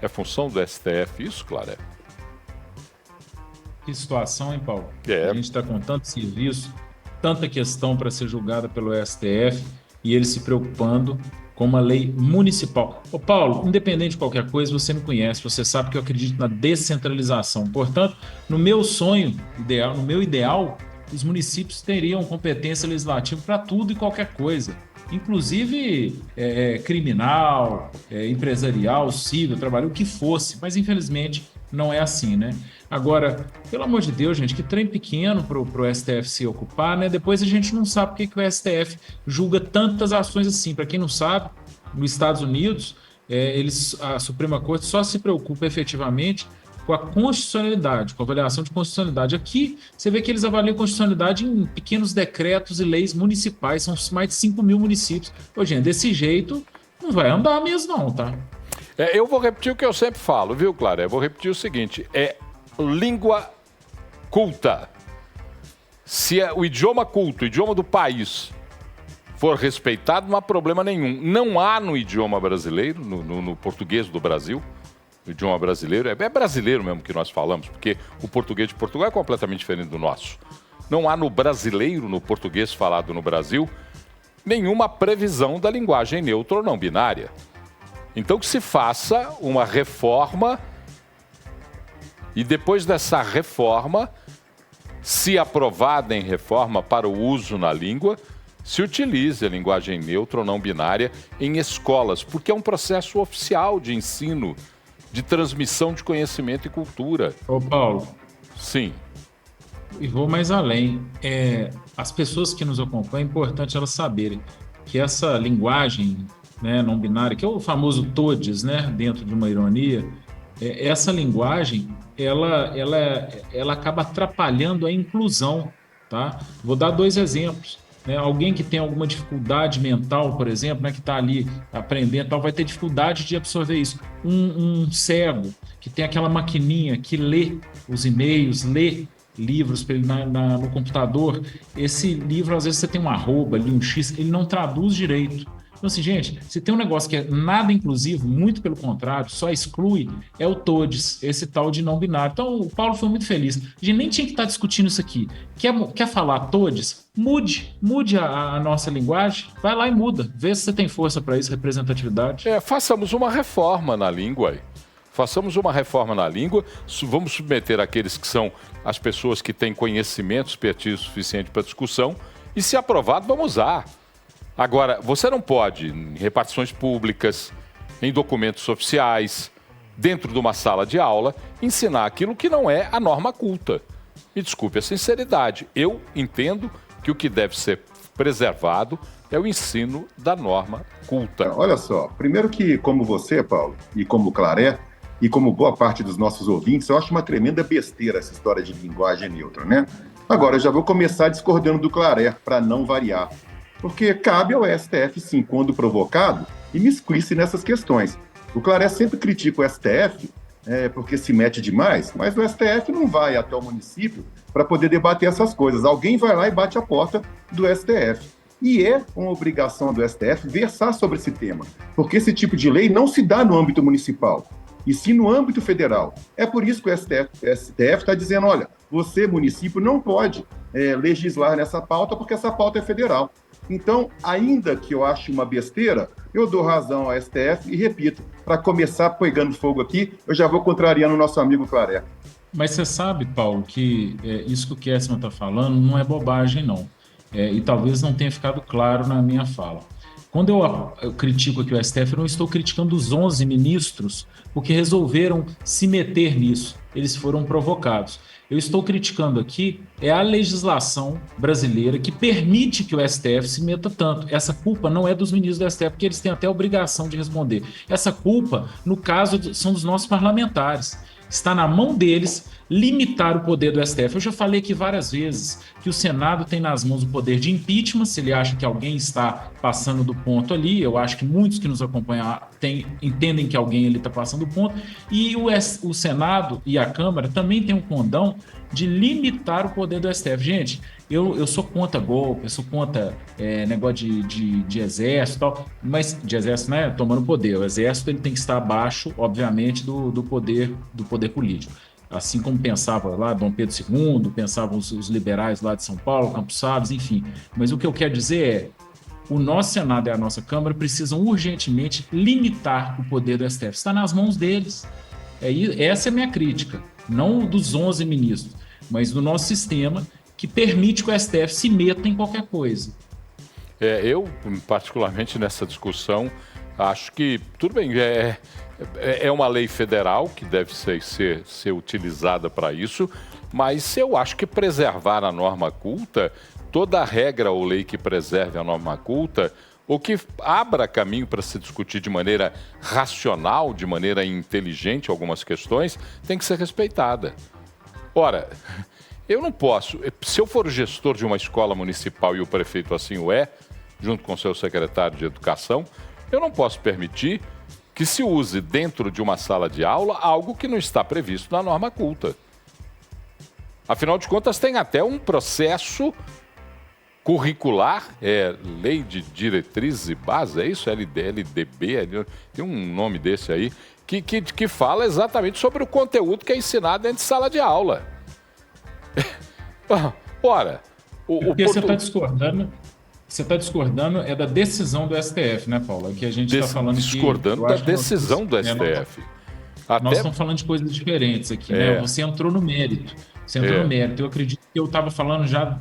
É função do STF isso, Claré? Que situação, hein, Paulo? É. A gente está com tanto serviço, tanta questão para ser julgada pelo STF e ele se preocupando com uma lei municipal. Ô, Paulo, independente de qualquer coisa, você me conhece, você sabe que eu acredito na descentralização. Portanto, no meu sonho ideal, no meu ideal, os municípios teriam competência legislativa para tudo e qualquer coisa. Inclusive criminal, empresarial, civil, trabalho, o que fosse, mas infelizmente não é assim, né? Agora, pelo amor de Deus, gente, que trem pequeno pro STF se ocupar, né? Depois a gente não sabe por que o STF julga tantas ações assim. Para quem não sabe, nos Estados Unidos, a Suprema Corte só se preocupa efetivamente com a constitucionalidade, com a avaliação de constitucionalidade. Aqui, você vê que eles avaliam constitucionalidade em pequenos decretos e leis municipais, são mais de 5 mil municípios. Ô, gente, desse jeito, não vai andar mesmo não, tá? Eu vou repetir o que eu sempre falo, viu, Clara? Eu vou repetir o seguinte, língua culta. Se o idioma culto, o idioma do país, for respeitado, não há problema nenhum. Não há no idioma brasileiro, no português do Brasil, o idioma brasileiro, é brasileiro mesmo que nós falamos, porque o português de Portugal é completamente diferente do nosso. Não há no brasileiro, no português falado no Brasil, nenhuma previsão da linguagem neutra ou não binária. Então que se faça uma reforma e depois dessa reforma, se aprovada em reforma para o uso na língua, se utilize a linguagem neutra ou não binária em escolas, porque é um processo oficial de ensino, de transmissão de conhecimento e cultura. Ô, Paulo. Sim. E vou mais além. As pessoas que nos acompanham, é importante elas saberem que essa linguagem, né, não binária, que é o famoso TODES, né, dentro de uma ironia, essa linguagem, ela acaba atrapalhando a inclusão, tá? Vou dar 2 exemplos. Né? Alguém que tem alguma dificuldade mental, por exemplo, né, que está ali aprendendo, tal, vai ter dificuldade de absorver isso. Um cego que tem aquela maquininha que lê os e-mails, lê livros para ele no computador, esse livro, às vezes você tem um arroba ali, um X, ele não traduz direito. Então, assim, gente, se tem um negócio que é nada inclusivo, muito pelo contrário, só exclui, é o TODES, esse tal de não binário. Então, o Paulo foi muito feliz. A gente nem tinha que estar discutindo isso aqui. Quer falar TODES? Mude a nossa linguagem, vai lá e muda. Vê se você tem força para isso, representatividade. Façamos uma reforma na língua aí. Façamos uma reforma na língua, vamos submeter aqueles que são as pessoas que têm conhecimento, expertise suficiente para discussão, e se aprovado, vamos usar. Agora, você não pode, em repartições públicas, em documentos oficiais, dentro de uma sala de aula, ensinar aquilo que não é a norma culta. Me desculpe a sinceridade, eu entendo que o que deve ser preservado é o ensino da norma culta. Olha só, primeiro que, como você, Paulo, e como o Claré, e como boa parte dos nossos ouvintes, eu acho uma tremenda besteira essa história de linguagem neutra, né? Agora, eu já vou começar discordando do Claré, para não variar. Porque cabe ao STF, sim, quando provocado, imiscuir-se nessas questões. O Claré sempre critica o STF porque se mete demais, mas o STF não vai até o município para poder debater essas coisas. Alguém vai lá e bate a porta do STF. E é uma obrigação do STF versar sobre esse tema, porque esse tipo de lei não se dá no âmbito municipal, e sim no âmbito federal. É por isso que o STF está dizendo, olha, você, município, não pode legislar nessa pauta, porque essa pauta é federal. Então, ainda que eu ache uma besteira, eu dou razão ao STF e repito, para começar pegando fogo aqui, eu já vou contrariando o nosso amigo Claré. Mas você sabe, Paulo, que isso que o Kessman está falando não é bobagem, não. E talvez não tenha ficado claro na minha fala. Quando eu critico aqui o STF, eu não estou criticando os 11 ministros porque resolveram se meter nisso. Eles foram provocados. Eu estou criticando aqui a legislação brasileira que permite que o STF se meta tanto. Essa culpa não é dos ministros do STF, porque eles têm até a obrigação de responder. Essa culpa, no caso, são dos nossos parlamentares. Está na mão deles limitar o poder do STF. Eu já falei aqui várias vezes que o Senado tem nas mãos o poder de impeachment, se ele acha que alguém está passando do ponto ali. Eu acho que muitos que nos acompanham entendem que alguém ali está passando do ponto. E o Senado e a Câmara também têm um condão de limitar o poder do STF. Gente, Eu sou contra golpe, eu sou contra negócio de exército e tal, mas de exército, né, tomando poder. O exército ele tem que estar abaixo, obviamente, do poder político. Assim como pensava lá Dom Pedro II, pensavam os liberais lá de São Paulo, Campos Salles, enfim. Mas o que eu quero dizer é, o nosso Senado e a nossa Câmara precisam urgentemente limitar o poder do STF. Está nas mãos deles. Essa é a minha crítica, não dos 11 ministros, mas do nosso sistema que permite que o STF se meta em qualquer coisa. Eu, particularmente nessa discussão, acho que, tudo bem, é uma lei federal que deve ser utilizada para isso, mas eu acho que preservar a norma culta, toda regra ou lei que preserve a norma culta, ou que abra caminho para se discutir de maneira racional, de maneira inteligente algumas questões, tem que ser respeitada. Ora, eu não posso, se eu for o gestor de uma escola municipal e o prefeito assim o é, junto com o seu secretário de educação, eu não posso permitir que se use dentro de uma sala de aula algo que não está previsto na norma culta. Afinal de contas, tem até um processo curricular, Lei de Diretrizes e Bases, é isso? LDB, tem um nome desse aí, que fala exatamente sobre o conteúdo que é ensinado dentro de sala de aula. Ora, porque você está discordando. Você está discordando da decisão do STF, né, Paulo? Que a gente está falando discordando da decisão do STF. Nós estamos falando de coisas diferentes aqui, né? Você entrou no mérito. Eu acredito que eu estava falando já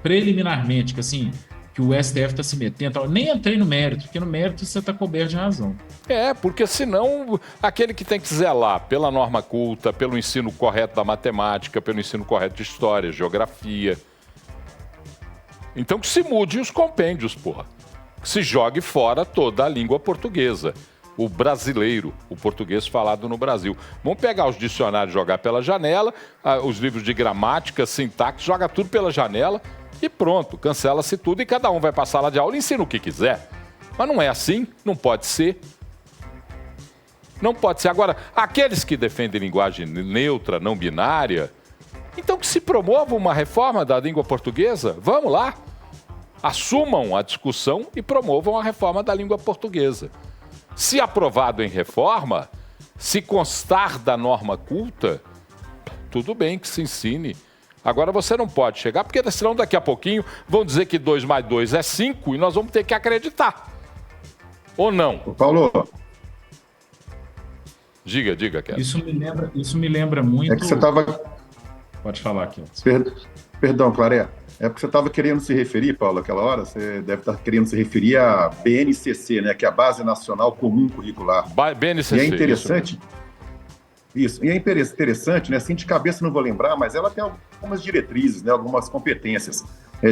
preliminarmente, que assim, que o STF está se metendo. Nem entrei no mérito, porque no mérito você está coberto de razão. Porque senão aquele que tem que zelar pela norma culta, pelo ensino correto da matemática, pelo ensino correto de história, geografia. Então que se mude os compêndios, porra. Que se jogue fora toda a língua portuguesa. O brasileiro, o português falado no Brasil. Vamos pegar os dicionários, jogar pela janela, os livros de gramática, sintaxe, joga tudo pela janela e pronto, cancela-se tudo e cada um vai para a sala de aula e ensina o que quiser. Mas não é assim, não pode ser. Não pode ser. Agora, aqueles que defendem linguagem neutra, não binária, então que se promova uma reforma da língua portuguesa. Vamos lá. Assumam a discussão e promovam a reforma da língua portuguesa. Se aprovado em reforma, se constar da norma culta, tudo bem que se ensine. Agora você não pode chegar, porque senão daqui a pouquinho vão dizer que 2 mais 2 é 5 e nós vamos ter que acreditar. Ou não? Paulo. Diga, Kelly. Isso me lembra muito... É que você estava... Pode falar aqui. Perdão, Claré. É porque você estava querendo se referir, Paulo, aquela hora, você deve estar querendo se referir à BNCC, né, que é a Base Nacional Comum Curricular. BNCC. E é interessante... Isso. E é interessante, né? Assim, de cabeça não vou lembrar, mas ela tem algumas diretrizes, né? Algumas competências.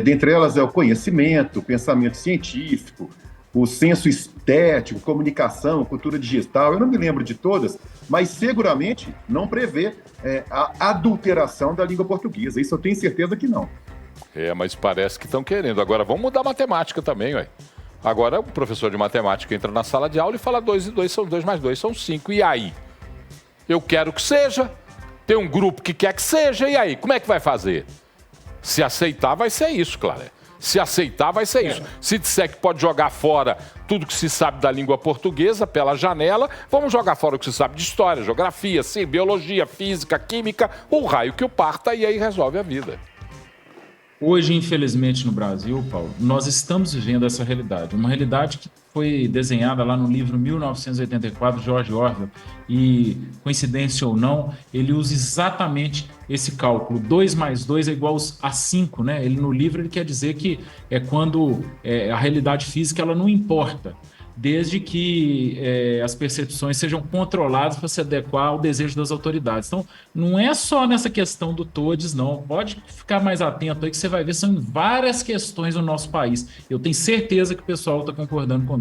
Dentre elas é o conhecimento, o pensamento científico, o senso estético, comunicação, cultura digital. Eu não me lembro de todas, mas seguramente não prevê a adulteração da língua portuguesa. Isso eu tenho certeza que não. Mas parece que estão querendo. Agora vamos mudar a matemática também, ué. Agora o professor de matemática entra na sala de aula e fala 2 e 2 são 2 mais 2 são 5. E aí? Eu quero que seja, tem um grupo que quer que seja, e aí, como é que vai fazer? Se aceitar, vai ser isso, claro. Se aceitar, vai ser isso. Se disser que pode jogar fora tudo que se sabe da língua portuguesa pela janela, vamos jogar fora o que se sabe de história, geografia, sim, biologia, física, química, o raio que o parta, e aí resolve a vida. Hoje, infelizmente, no Brasil, Paulo, nós estamos vivendo essa realidade. Uma realidade que foi desenhada lá no livro 1984, de George Orwell, e, coincidência ou não, ele usa exatamente esse cálculo. 2 mais 2 é igual a 5, né? No livro ele quer dizer que é quando a realidade física ela não importa, desde que as percepções sejam controladas para se adequar ao desejo das autoridades. Então, não é só nessa questão do TODES, não. Pode ficar mais atento aí que você vai ver, são várias questões no nosso país. Eu tenho certeza que o pessoal está concordando comigo.